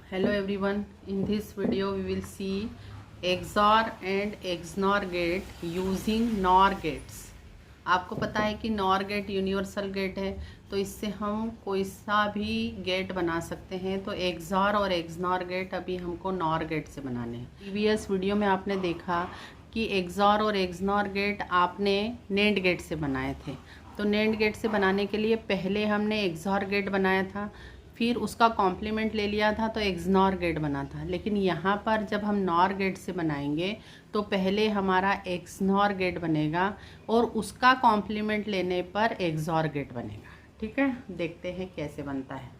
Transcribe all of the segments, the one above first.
Hello everyone, in this video we will see XOR and XNOR gate using NOR gates। आपको पता है कि NOR gate universal gate है, तो इससे हम कोई सा भी गेट बना सकते हैं। तो XOR और XNOR गेट अभी हमको NOR गेट से बनाने हैं। प्रीवियस वीडियो में आपने देखा कि XOR और XNOR गेट आपने NAND गेट से बनाए थे। तो NAND गेट से बनाने के लिए पहले हमने XOR गेट बनाया था, फिर उसका कॉम्प्लीमेंट ले लिया था तो XNOR गेट बना था। लेकिन यहाँ पर जब हम NOR गेट से बनाएंगे तो पहले हमारा XNOR गेट बनेगा और उसका कॉम्प्लीमेंट लेने पर XOR गेट बनेगा। ठीक है, देखते हैं कैसे बनता है।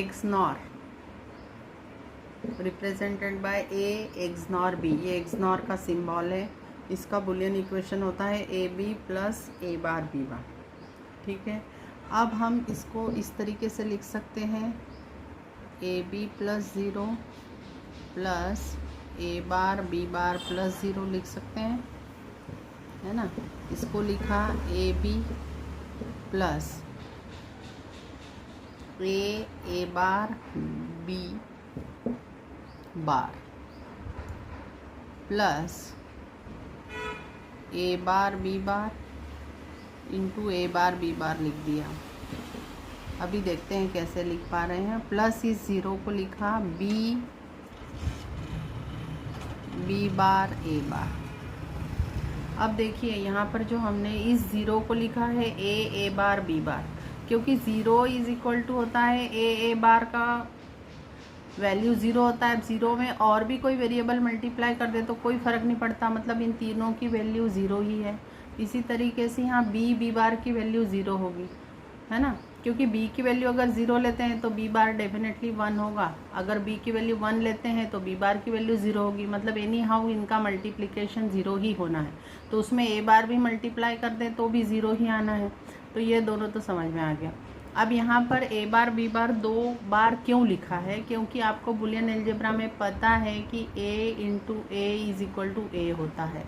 XNOR represented by A XNOR B, ये XNOR का सिंबल है। इसका बुलियन इक्वेशन होता है AB plus A bar B बार। ठीक है, अब हम इसको इस तरीके से लिख सकते हैं AB plus 0 plus A bar B bar plus 0 लिख सकते हैं, है ना। इसको लिखा AB plus A bar B bar plus A bar B bar into A bar B बार लिख दिया। अभी देखते हैं कैसे लिख पा रहे हैं। प्लस इस ज़ीरो को लिखा B बार A बार। अब देखिए यहाँ पर जो हमने इस ज़ीरो को लिखा है A बार B बार, क्योंकि ज़ीरो इज इक्वल टू होता है A बार का वैल्यू ज़ीरो होता है। अब ज़ीरो में और भी कोई वेरिएबल मल्टीप्लाई कर दे तो कोई फ़र्क नहीं पड़ता, मतलब इन तीनों की वैल्यू ज़ीरो ही है। इसी तरीके से यहाँ B बार की वैल्यू ज़ीरो होगी, है ना, क्योंकि B की वैल्यू अगर ज़ीरो लेते हैं तो B बार डेफिनेटली 1 होगा। अगर B की वैल्यू 1 लेते हैं तो B बार की वैल्यू ज़ीरो होगी, मतलब एनी हाउ इनका मल्टीप्लिकेशन ज़ीरो ही होना है। तो उसमें A बार भी मल्टीप्लाई कर दें तो भी ज़ीरो ही आना है। तो ये दोनों तो समझ में आ गया। अब यहाँ पर A बार B बार 2 बार क्यों लिखा है, क्योंकि आपको बुलियन अलजेब्रा में पता है कि A into A is equal to A होता है।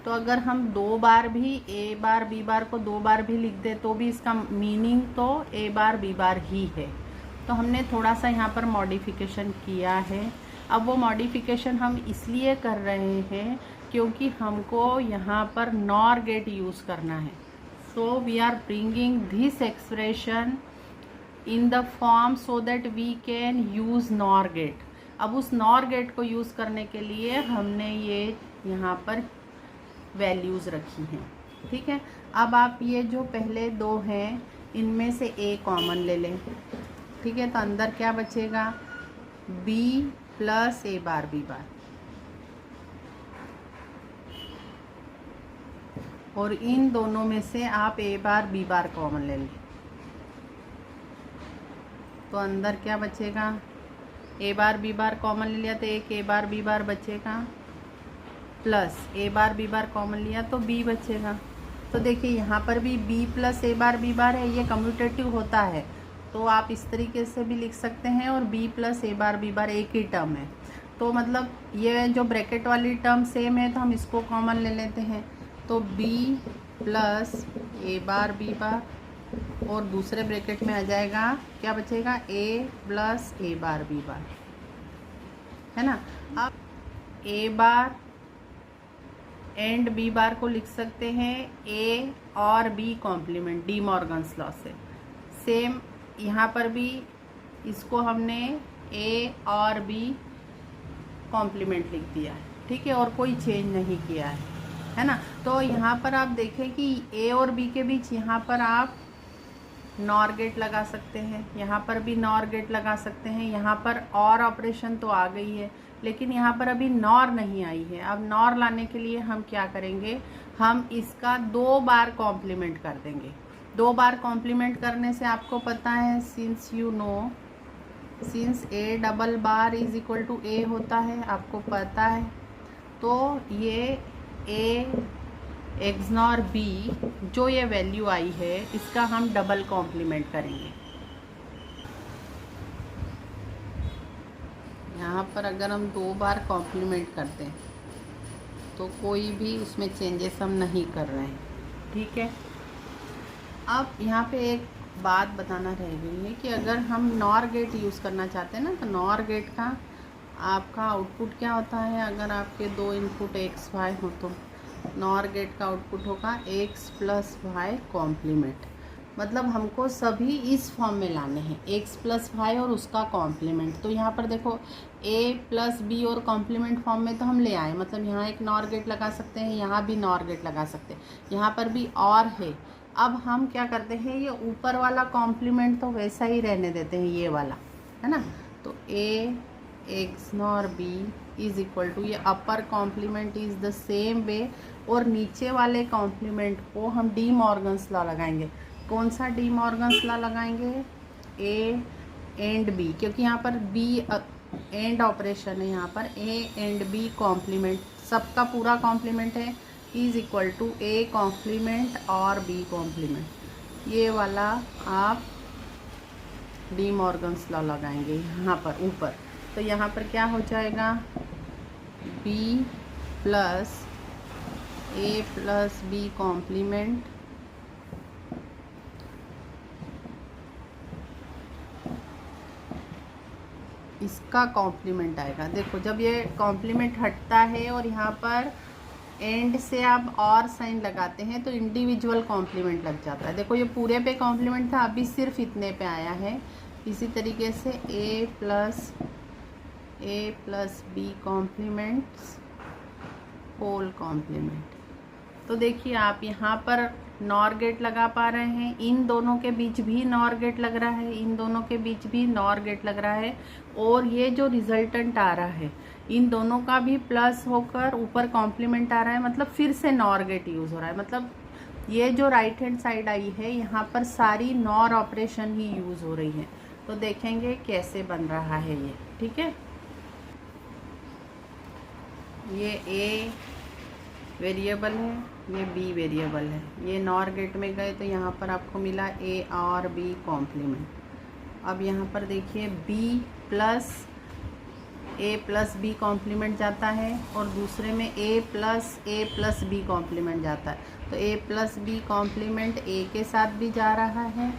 तो अगर हम 2 बार भी A बार B बार को 2 बार भी लिख दे तो भी इसका मीनिंग तो A बार B बार ही है। तो हमने थोड़ा सा यहाँ पर मॉडिफिकेशन किया है। अब वो मॉडिफिकेशन हम इसलिए कर रहे हैं क्योंकि हमको यहाँ पर NOR गेट यूज़ करना है। So we are bringing this expression in the form so that we can use NOR gate। अब उस NOR gate को यूज़ करने के लिए हमने ये यहाँ पर वैल्यूज़ रखी हैं। ठीक है, अब आप ये जो पहले दो हैं इनमें से A कॉमन ले लें। ठीक है, तो अंदर क्या बचेगा B plus A bar B bar, और इन दोनों में से आप A bar B bar common ले लें। तो अंदर क्या बचेगा, A bar B bar common ले लिया तो एक A बार B बार बचेगा, plus A bar B bar common लिया तो B बचेगा। तो देखिए यहाँ पर भी B plus A bar B bar है, ये कम्यूटेटिव होता है। तो आप इस तरीके से भी लिख सकते हैं, और B plus A bar B बार एक ही टर्म है। तो मतलब ये जो ब्रैकेट वाली टर्म सेम है तो हम इसको कॉमन ले लेते हैं। तो B plus A bar B bar, और दूसरे ब्रैकेट में आ जाएगा क्या बचेगा A plus A bar B bar, है ना। अब A bar and B bar को लिख सकते हैं A और B complement, De Morgan's law से। सेम यहाँ पर भी इसको हमने A और B कॉम्प्लीमेंट लिख दिया है। ठीक है, और कोई चेंज नहीं किया है ना। तो यहाँ पर आप देखें कि A और B के बीच यहाँ पर आप NOR गेट लगा सकते हैं, यहाँ पर भी NOR गेट लगा सकते हैं। यहाँ पर OR ऑपरेशन तो आ गई है, लेकिन यहाँ पर अभी NOR नहीं आई है। अब NOR लाने के लिए हम क्या करेंगे, हम इसका 2 बार कॉम्प्लीमेंट कर देंगे। 2 बार कॉम्प्लीमेंट करने से आपको पता है, since you know, since A double bar is equal to A होता है, आपको पता है। तो ये A XNOR B जो ये वैल्यू आई है इसका हम डबल कॉम्प्लीमेंट करेंगे। यहाँ पर अगर हम 2 बार कॉम्प्लीमेंट करते हैं तो कोई भी उसमें चेंजेस हम नहीं कर रहे हैं। ठीक है, अब यहाँ पे एक बात बताना रह गई है कि अगर हम नॉर गेट यूज़ करना चाहते हैं ना, तो नॉर गेट का आपका आउटपुट क्या होता है। अगर आपके दो इनपुट एक्स वाई हो तो नॉर गेट का आउटपुट होगा एक्स प्लस वाई कॉम्प्लीमेंट। मतलब हमको सभी इस फॉर्म में लाने हैं, एक्स प्लस वाई और उसका कॉम्प्लीमेंट। तो यहाँ पर देखो ए प्लस बी और कॉम्प्लीमेंट फॉर्म में तो हम ले आए, मतलब यहाँ एक नॉर गेट लगा सकते हैं, यहाँ भी नॉर गेट लगा सकते हैं, यहाँ पर भी और है। अब हम क्या करते हैं, ये ऊपर वाला कॉम्प्लीमेंट तो वैसा ही रहने देते हैं, ये वाला है ना। तो A XNOR B is equal to, ये upper complement is the same way, और नीचे वाले कॉम्प्लीमेंट को हम डी मॉर्गन्स लॉ लगाएंगे। कौन सा डी मॉर्गन्स लॉ लगाएंगे, ए एंड बी, क्योंकि यहाँ पर बी एंड ऑपरेशन है, यहाँ पर ए एंड बी कॉम्प्लीमेंट, सबका पूरा कॉम्प्लीमेंट है, is equal to A complement और बी कॉम्प्लीमेंट। ये वाला आप डी मॉर्गन्स लॉ लगाएंगे यहाँ पर ऊपर। तो यहाँ पर क्या हो जाएगा, B plus A plus B complement इसका कॉम्प्लीमेंट आएगा। देखो जब ये कॉम्प्लीमेंट हटता है और यहाँ पर एंड से आप और साइन लगाते हैं तो इंडिविजुअल कॉम्प्लीमेंट लग जाता है। देखो ये पूरे पे कॉम्प्लीमेंट था, अभी सिर्फ इतने पे आया है। इसी तरीके से A plus B complements whole complement. तो देखिए आप यहाँ पर नॉर गेट लगा पा रहे हैं, इन दोनों के बीच भी नॉर गेट लग रहा है, इन दोनों के बीच भी नॉर गेट लग रहा है, और ये जो रिजल्टेंट आ रहा है इन दोनों का भी प्लस होकर ऊपर कॉम्प्लीमेंट आ रहा है, मतलब फिर से नॉर गेट यूज़ हो रहा है। मतलब ये जो राइट हैंड साइड आई है यहाँ पर सारी नॉर ऑपरेशन ही यूज़ हो रही है। तो देखेंगे कैसे बन रहा है ये, ठीक है। ये ए वेरिएबल है, ये बी वेरिएबल है, ये नॉर गेट में गए तो यहाँ पर आपको मिला ए और बी कॉम्प्लीमेंट। अब यहाँ पर देखिए बी प्लस बी कॉम्प्लीमेंट जाता है और दूसरे में ए प्लस बी कॉम्प्लीमेंट जाता है। तो ए प्लस बी कॉम्प्लीमेंट ए के साथ भी जा रहा है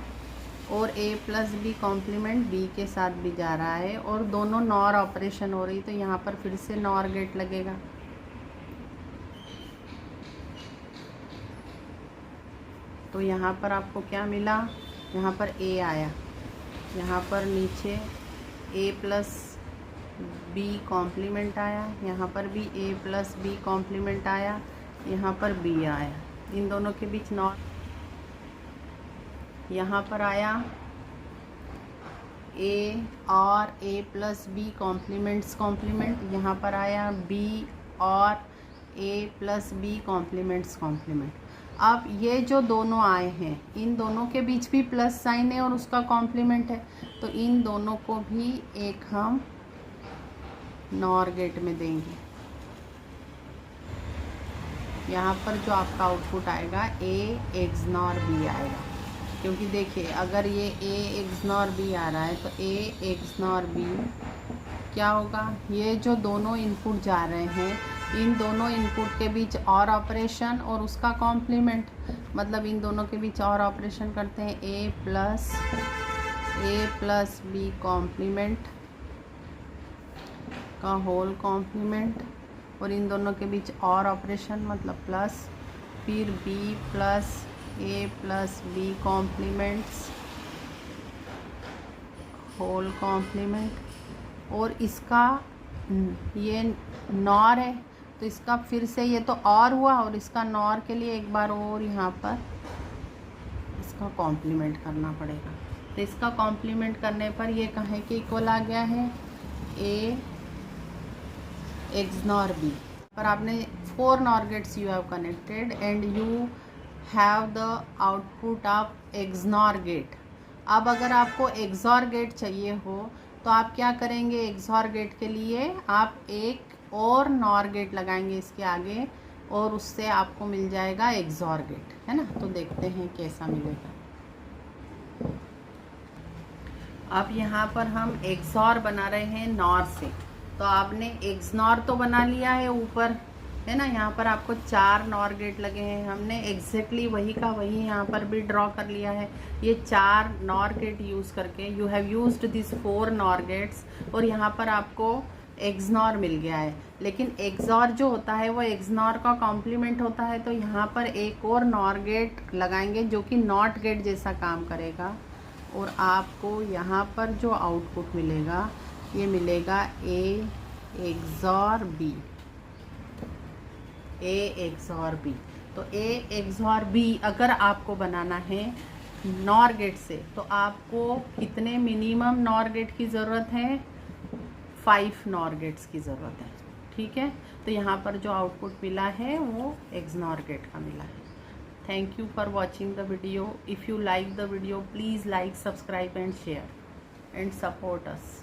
और ए प्लस बी कॉम्प्लीमेंट बी के साथ भी जा रहा है, और दोनों नॉर ऑपरेशन हो रही, तो यहाँ पर फिर से नॉर गेट लगेगा। तो यहाँ पर आपको क्या मिला, यहाँ पर ए आया, यहाँ पर नीचे ए प्लस बी कॉम्प्लीमेंट आया, यहाँ पर भी ए प्लस बी कॉम्प्लीमेंट आया, यहाँ पर बी आया, इन दोनों के बीच नॉट, यहाँ पर आया ए और ए प्लस बी कॉम्प्लीमेंट, यहाँ पर आया बी और ए प्लस बी कॉम्प्लीमेंट। अब ये जो दोनों आए हैं इन दोनों के बीच भी प्लस साइन है और उसका कॉम्प्लीमेंट है, तो इन दोनों को भी एक हम नॉर गेट में देंगे। यहाँ पर जो आपका आउटपुट आएगा ए एक्स नॉर बी आएगा, क्योंकि देखिए अगर ये ए एक्स नॉर बी आ रहा है तो ए एक्स नॉर बी क्या होगा, ये जो दोनों इनपुट जा रहे हैं इन दोनों इनपुट के बीच और ऑपरेशन और उसका कॉम्प्लीमेंट, मतलब इन दोनों के बीच और ऑपरेशन करते हैं ए प्लस बी कॉम्प्लीमेंट का होल कॉम्प्लीमेंट, और इन दोनों के बीच और ऑपरेशन मतलब प्लस, फिर B plus A plus B complements whole complement, और इसका ये नॉर है तो इसका फिर से ये तो और हुआ, और इसका नॉर के लिए एक बार और यहाँ पर इसका कॉम्प्लीमेंट करना पड़ेगा। तो इसका कॉम्प्लीमेंट करने पर ये कहे कि इक्वल आ गया है ए एक्स नॉर बी। पर आपने 4 nor gates you have connected and you have the output of X nor gate. अब अगर आपको एक्सॉर गेट चाहिए हो तो आप क्या करेंगे, एक्सॉर गेट के लिए आप एक और नॉर गेट लगाएंगे इसके आगे, और उससे आपको मिल जाएगा एक्सॉर गेट, है ना। तो देखते हैं कैसा मिलेगा। अब यहाँ पर हम एक्सॉर बना रहे हैं नॉर से, तो आपने एक्स नॉर तो बना लिया है ऊपर, है ना। यहाँ पर आपको 4 नॉर गेट लगे हैं, हमने एग्जैक्टली वही का वही यहाँ पर भी ड्रॉ कर लिया है। ये 4 नॉर गेट यूज़ करके you have used this 4 nor gates, और यहाँ पर आपको एक्सनॉर मिल गया है। लेकिन एक्सॉर जो होता है वो एक्सनॉर का कॉम्प्लीमेंट होता है, तो यहाँ पर एक और नॉर गेट लगाएंगे जो कि नॉट गेट जैसा काम करेगा, और आपको यहाँ पर जो आउटपुट मिलेगा ये मिलेगा A xor B, A xor B. तो ए एक्सॉर बी अगर आपको बनाना है नॉर गेट से, तो आपको कितने मिनिमम नॉर गेट की ज़रूरत है? 5 नॉर गेट्स की ज़रूरत है, ठीक है। तो यहाँ पर जो आउटपुट मिला है वो एक्सनॉर गेट का मिला है। Thank you for watching the video. If you like the video, please like, subscribe and share and support us.